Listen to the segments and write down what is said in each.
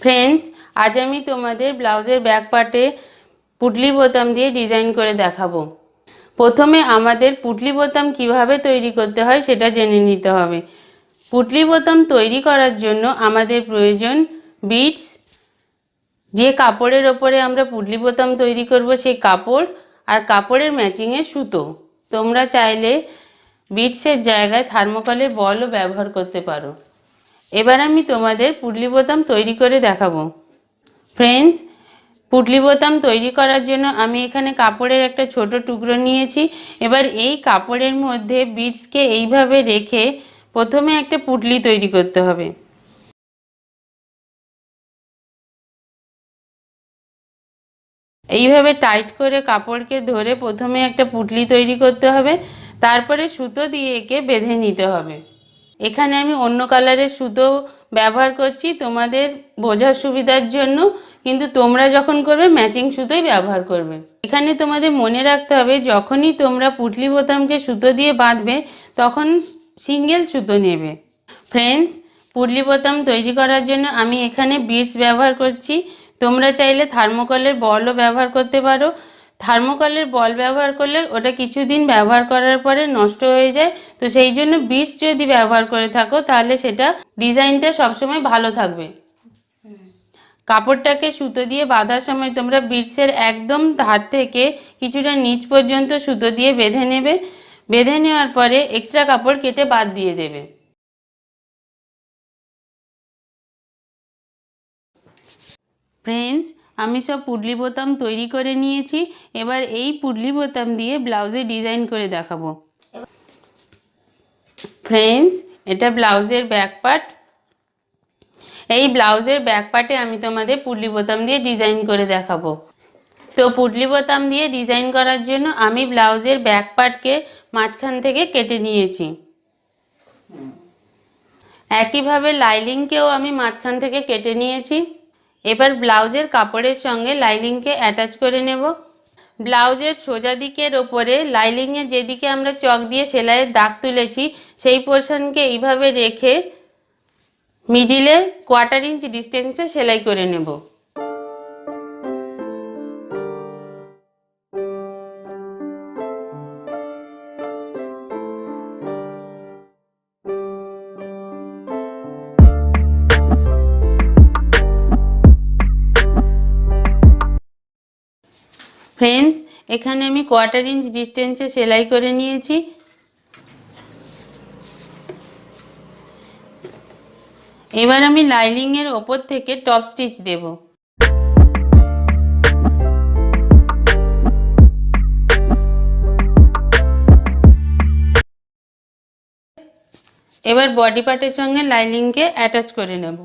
Friends आज আমি তোমাদের ব্লাউজের ব্যাক পার্টে পুটলি বোতাম দিয়ে ডিজাইন করে দেখাবো। প্রথমে আমাদের পুটলি বোতাম কিভাবে তৈরি করতে হয় সেটা জেনে নিতে হবে। পুটলি বোতাম তৈরি করার জন্য আমাদের প্রয়োজন বিটস, যে কাপড়ের ওপরে আমরা পুটলি বোতাম তৈরি করব সেই কাপড়, আর কাপড়ের ম্যাচিংয়ে সুতো। তোমরা চাইলে বিটসের জায়গায় থার্মোকলের বলও ব্যবহার করতে পারো। এবার আমি তোমাদের পুটলি বোতাম তৈরি করে দেখাবো। फ्रेंड्स पुटली बोताम तैरी करार जोन्नो आमी एखाने कापड़ेर एकटा छोटो टुकरो नियेछि। एबार एई कापड़ेर मध्य बीड्स के एइभावे रेखे प्रथमे एकटा पुटली तैरी करते हबे। এইভাবে টাইট করে কাপড়কে ধরে প্রথমে একটা পুটলি তৈরি করতে হবে, তারপরে সুতো দিয়ে একে বেঁধে নিতে হবে। এখানে আমি অন্য কালারের সুতো ব্যবহার করছি তোমাদের বোঝার সুবিধার জন্য, কিন্তু তোমরা যখন করবে ম্যাচিং সুতোই ব্যবহার করবে। এখানে তোমাদের মনে রাখতে হবে যখনই তোমরা পুটলি বোতামকে সুতো দিয়ে বাঁধবে তখন সিঙ্গেল সুতো নেবে। फ्रेंड्स পুটলি বোতাম তৈরি করার জন্য আমি এখানে বিটস ব্যবহার করছি। তোমরা চাইলে থার্মোকলের বলও ব্যবহার করতে পারো। থার্মোকলের বল ব্যবহার করলে ওটা কিছুদিন ব্যবহার করার পরে নষ্ট হয়ে যায়, তো সেই জন্য বিটস যদি ব্যবহার করে থাকো তাহলে সেটা ডিজাইনটা সবসময় ভালো থাকবে। কাপড়টাকে সুতো দিয়ে বাঁধার সময় তোমরা বিটসের একদম ধার থেকে কিছুটা নিচ পর্যন্ত সুতো দিয়ে বেঁধে নেবে। বেঁধে নেওয়ার পরে এক্সট্রা কাপড় কেটে বাদ দিয়ে দেবে। फ्रेंड्स আমি সব পুটলি বোতাম তৈরি করে নিয়েছি। এবার এই পুটলি বোতাম দিয়ে ব্লাউজে ডিজাইন করে দেখাবো। फ्रेंड्स এটা ব্লাউজের ব্যাক পার্ট। এই ব্লাউজের ব্যাক পার্টে আমি তোমাদের পুটলি বোতাম দিয়ে ডিজাইন করে দেখাবো। তো পুটলি বোতাম দিয়ে ডিজাইন করার জন্য আমি ব্লাউজের ব্যাক পার্টকে মাঝখান থেকে কেটে নিয়েছি। একইভাবে লাইনিংকেও আমি মাঝখান থেকে কেটে নিয়েছি। এবার ব্লাউজের কাপড়ের সঙ্গে লাইনিংকে অ্যাটাচ করে নেব। ব্লাউজের সোজা দিকের ওপরে লাইনিংয়ের যেদিকে আমরা চক দিয়ে সেলাইয়ের দাগ তুলেছি সেই পোর্শনকে এইভাবে রেখে মিডিলে 1/4 ইঞ্চ ডিস্টেন্সে সেলাই করে নেব। फ्रेंड्स এখানে আমি 1/4 ইঞ্চ ডিস্টেন্সে সেলাই করে নিয়েছি। এবার আমি লাইনিং এর উপর থেকে টপ স্টিচ দেব। এবার বডি পার্টের সঙ্গে লাইনিংকে অ্যাটাচ করে নেব।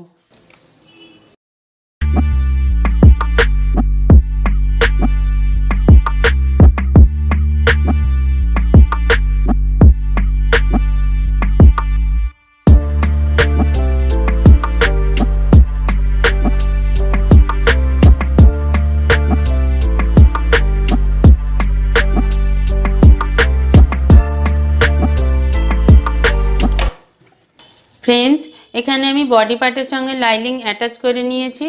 फ्रेंड्स এখানে আমি বডি পার্টের সঙ্গে লাইনিং অ্যাটাচ করে নিয়েছি।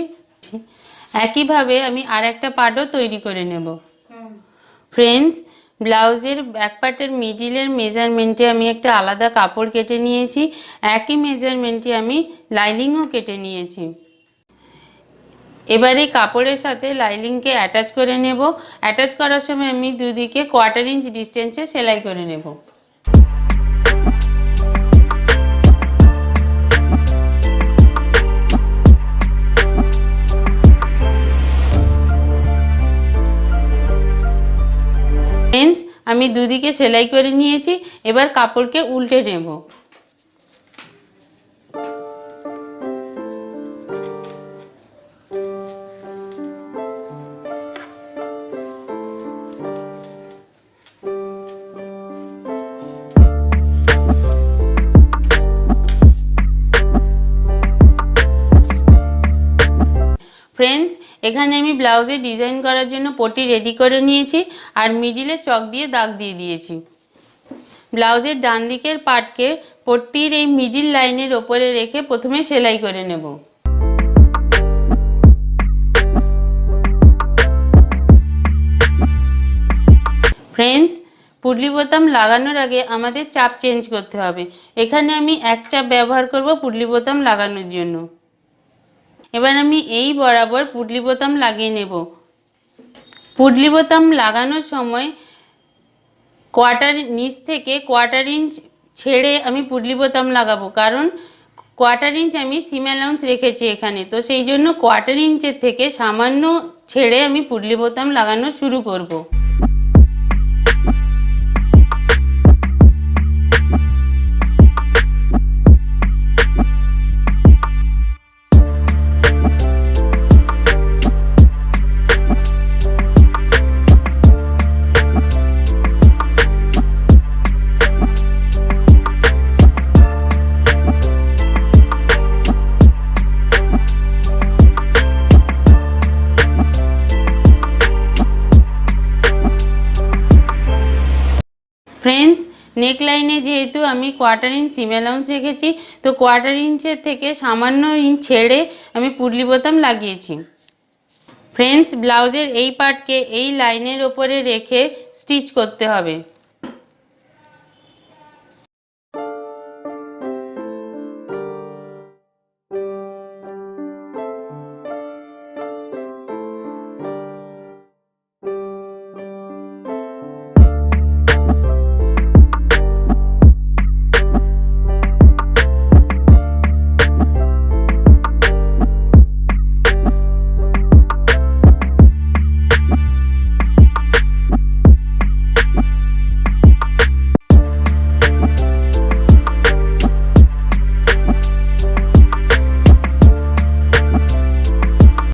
একইভাবে আমি আরেকটা পার্টও তৈরি করে নেব। फ्रेंड्स ব্লাউজের ব্যাক পার্টের মিডিলের মেজারমেন্টে আমি একটা আলাদা কাপড় কেটে নিয়েছি। একই মেজারমেন্টে আমি লাইনিংও কেটে নিয়েছি। এবারে কাপড়ের সাথে লাইনিংকে অ্যাটাচ করে নেব। অ্যাটাচ করার সময় আমি দুদিকে 1/4 ইঞ্চ ডিস্টেন্সে সেলাই করে নেব। फ्रेंड्स আমি দুদিকে সেলাই করে নিয়েছি। এবার কাপড়কে উল্টে নেব। फ्रेंड्स এখানে আমি ব্লাউজে ডিজাইন করার জন্য পটি রেডি করে নিয়েছি আর মিডিলে চক দিয়ে দাগ দিয়ে দিয়েছি। ব্লাউজের ডান দিকের পার্টকে পট্টির এই মিডিল লাইনের উপরে রেখে প্রথমে সেলাই করে নেব। ফ্রেন্ডস, পুটলি বোতাম লাগানোর আগে আমাদের চাপ চেঞ্জ করতে হবে। এখানে আমি 1 চাপ ব্যবহার করব পুটলি বোতাম লাগানোর জন্য। এবার আমি এই বরাবর পুটলি বোতাম লাগিয়ে নেব। পুটলি বোতাম লাগানোর সময় নিচ থেকে 1/4 ইঞ্চ ছেড়ে আমি পুটলি বোতাম লাগাবো, কারণ 1/4 ইঞ্চ আমি সিম অ্যালাউন্স রেখেছি এখানে, তো সেই জন্য 1/4 ইঞ্চের থেকে সামান্য ছেড়ে আমি পুটলি বোতাম লাগানো শুরু করব। ফ্রেন্ডস, নেক লাইনে যেহেতু আমি 1/4 ইঞ্চ সিম অ্যালাউন্স রেখেছি, তো 1/4 ইঞ্চের থেকে সামান্য ইঞ্চ ছেড়ে আমি পুটলি বোতাম লাগিয়েছি। ফ্রেন্ডস, ব্লাউজের এই পার্টকে এই লাইনের ওপরে রেখে স্টিচ করতে হবে।